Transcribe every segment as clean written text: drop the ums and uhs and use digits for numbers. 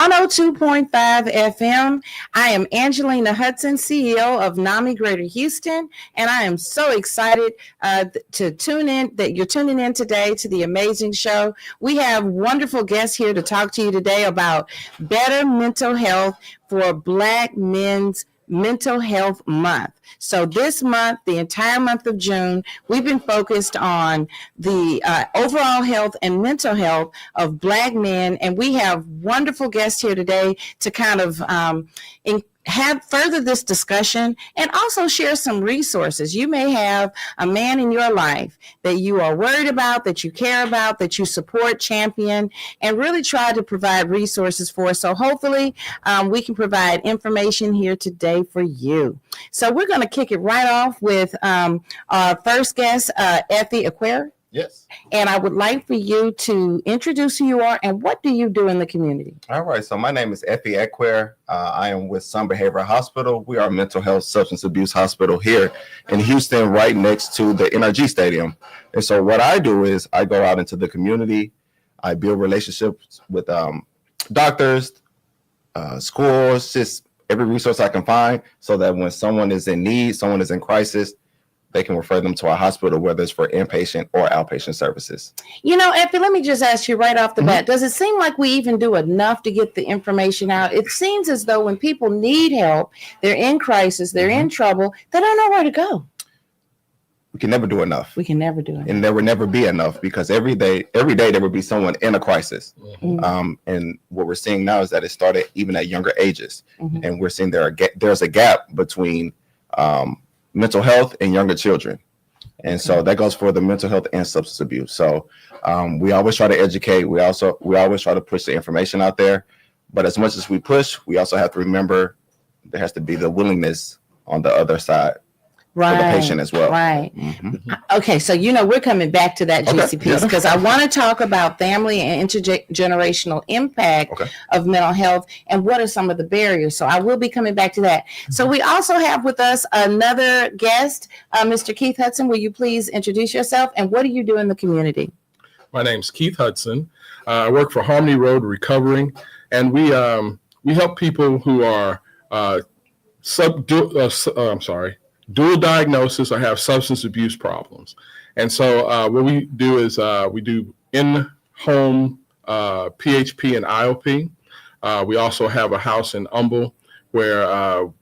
102.5 FM. I am Angelina Hudson, CEO of NAMI Greater Houston, and I am so excited to tune in, that you're tuning in today to the amazing show. We have wonderful guests here to talk to you today about better mental health for Black men's Mental Health Month. So this month, the entire month of June, we've been focused on the overall health and mental health of Black men, and we have wonderful guests here today to kind of have further this discussion and also share some resources. You may have a man in your life that you are worried about, that you care about, that you support, champion, and really try to provide resources for. So hopefully we can provide information here today for you. So we're going to kick it right off with our first guest, Effie, Equare. Yes. And I would like for you to introduce who you are and what do you do in the community? All right. So my name is Effie Equare. I am with Sun Behavioral Hospital. We are a mental health substance abuse hospital here in Houston, right next to the NRG Stadium. And so what I do is I go out into the community. I build relationships with doctors, schools, just every resource I can find so that when someone is in need, someone is in crisis, they can refer them to our hospital, whether it's for inpatient or outpatient services. You know, Effie, let me just ask you right off the bat, does it seem like we even do enough to get the information out? It seems as though when people need help, they're in crisis, they're in trouble, they don't know where to go. We can never do enough. We can never do enough. And there will never be enough because every day there will be someone in a crisis. And what we're seeing now is that it started even at younger ages. And we're seeing there's a gap between mental health and younger children. And so that goes for the mental health and substance abuse. So we always try to educate. We always try to push the information out there. But as much as we push, we also have to remember there has to be the willingness on the other side for the patient as well. Right. Okay, so we're coming back to that juicy piece because I want to talk about family and intergenerational impact of mental health and what are some of the barriers. So I will be coming back to that. So we also have with us another guest, Mr. Keith Hudson. Will you please introduce yourself and what do you do in the community? My name's Keith Hudson. I work for Harmony Road Recovering, and we help people who are dual diagnosis or have substance abuse problems. And so what we do is we do in-home PHP and IOP. We also have a house in Humble where a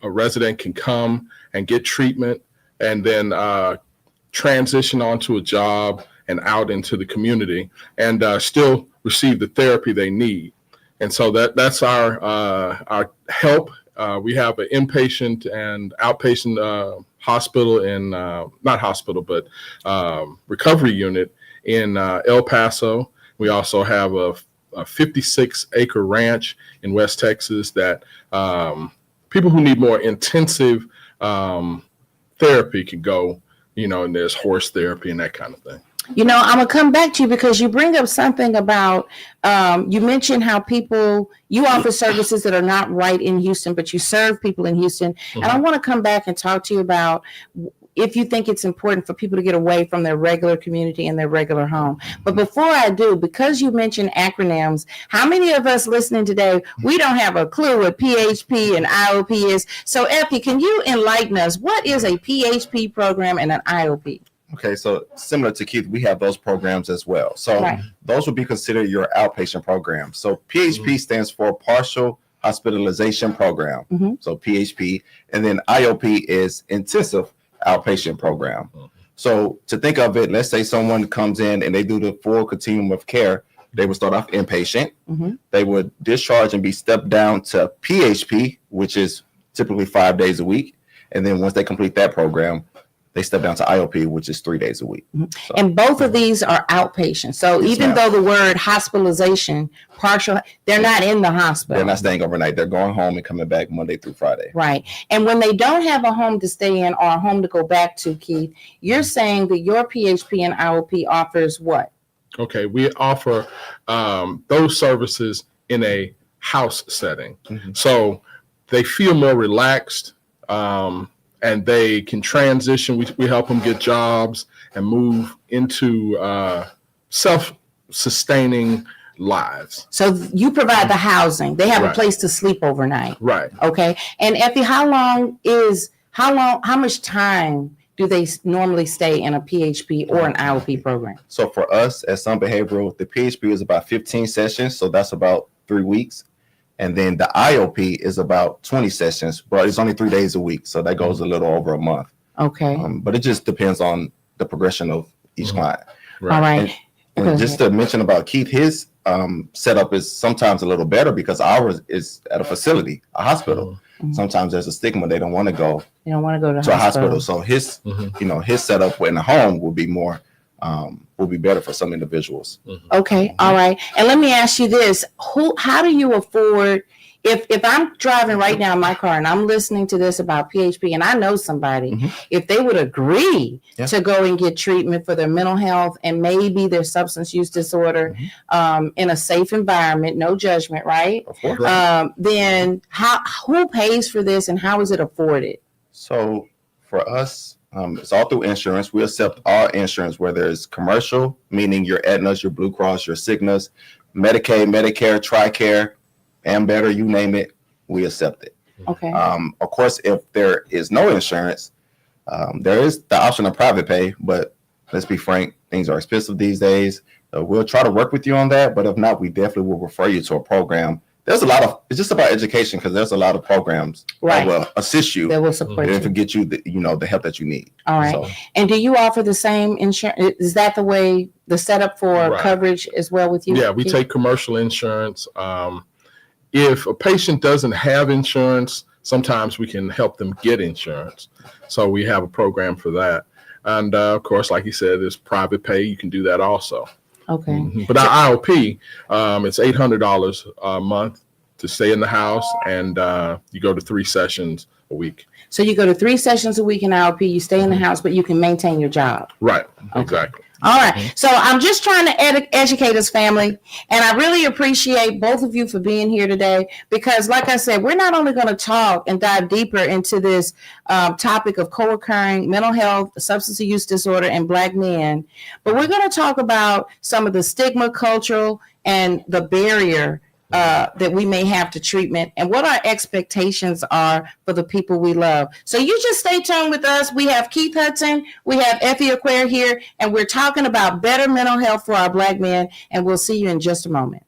resident can come and get treatment and then transition onto a job and out into the community and still receive the therapy they need. And so that's our help. We have an inpatient and outpatient hospital in, not hospital, but recovery unit in El Paso. We also have a 56-acre ranch in West Texas that people who need more intensive therapy can go, and there's horse therapy and that kind of thing. I'm going to come back to you because you bring up something about, you mentioned how you offer services that are not right in Houston, but you serve people in Houston. And I want to come back and talk to you about if you think it's important for people to get away from their regular community and their regular home. But before I do, because you mentioned acronyms, how many of us listening today, we don't have a clue what PHP and IOP is? So Effie, can you enlighten us? What is a PHP program and an IOP? Okay, so similar to Keith, we have those programs as well. So those would be considered your outpatient program. So PHP stands for Partial Hospitalization Program. So PHP, and then IOP is Intensive Outpatient Program. So to think of it, let's say someone comes in and they do the full continuum of care. They would start off inpatient. They would discharge and be stepped down to PHP, which is typically 5 days a week. And then once they complete that program, they step down to IOP, which is 3 days a week. So, and both of these are outpatient. So even though the word hospitalization, partial, they're not in the hospital. They're not staying overnight. They're going home and coming back Monday through Friday. Right. And when they don't have a home to stay in or a home to go back to, Keith, you're saying that your PHP and IOP offers what? Okay, we offer those services in a house setting. So they feel more relaxed. And they can transition. We help them get jobs and move into self-sustaining lives. So you provide the housing. They have a Right. place to sleep overnight. Right. Okay. And Effie, how much time do they normally stay in a PHP or an IOP program? So for us at Sun Behavioral, the PHP is about 15 sessions. So that's about 3 weeks. And then the IOP is about 20 sessions, but it's only 3 days a week. So that goes a little over a month. Okay. But it just depends on the progression of each client. All right. And just to mention about Keith, his setup is sometimes a little better because ours is at a facility, a hospital. Sometimes there's a stigma. They don't want to go They don't want to go to a hospital. So his, his setup in the home will be more, will be better for some individuals. Okay. All right. And let me ask you this. How do you afford, if I'm driving right now in my car and I'm listening to this about PHP and I know somebody, if they would agree to go and get treatment for their mental health and maybe their substance use disorder in a safe environment, no judgment, right? Of course. Then who pays for this and how is it afforded? So for us, it's all through insurance. We accept all insurance, whether it's commercial, meaning your Aetnas, your Blue Cross, your Cignas, Medicaid, Medicare, TRICARE, and better, you name it, we accept it. Okay. Of course, if there is no insurance, there is the option of private pay, but let's be frank, things are expensive these days. We'll try to work with you on that, but if not, we definitely will refer you to a program. There's a lot of, it's just about education because there's a lot of programs that will assist you. That will support you. And get you the, the help that you need. All right. So, and do you offer the same insurance? Is that the way, the setup for coverage as well with you? Yeah, we take commercial insurance. If a patient doesn't have insurance, sometimes we can help them get insurance. So we have a program for that. And of course, like you said, there's private pay. You can do that also. Okay. But our IOP, it's $800 a month to stay in the house, and you go to 3 sessions a week. So you go to 3 sessions a week in IOP, you stay in the house, but you can maintain your job. Right. Okay. Exactly. All right. So I'm just trying to educate us, family. And I really appreciate both of you for being here today because, like I said, we're not only going to talk and dive deeper into this topic of co-occurring mental health, substance use disorder, and Black men, but we're going to talk about some of the stigma, cultural, and the barrier that we may have to treatment and what our expectations are for the people we love. So you just stay tuned with us. We have Keith Hudson, we have Effie Equare here, and we're talking about better mental health for our Black men, and we'll see you in just a moment.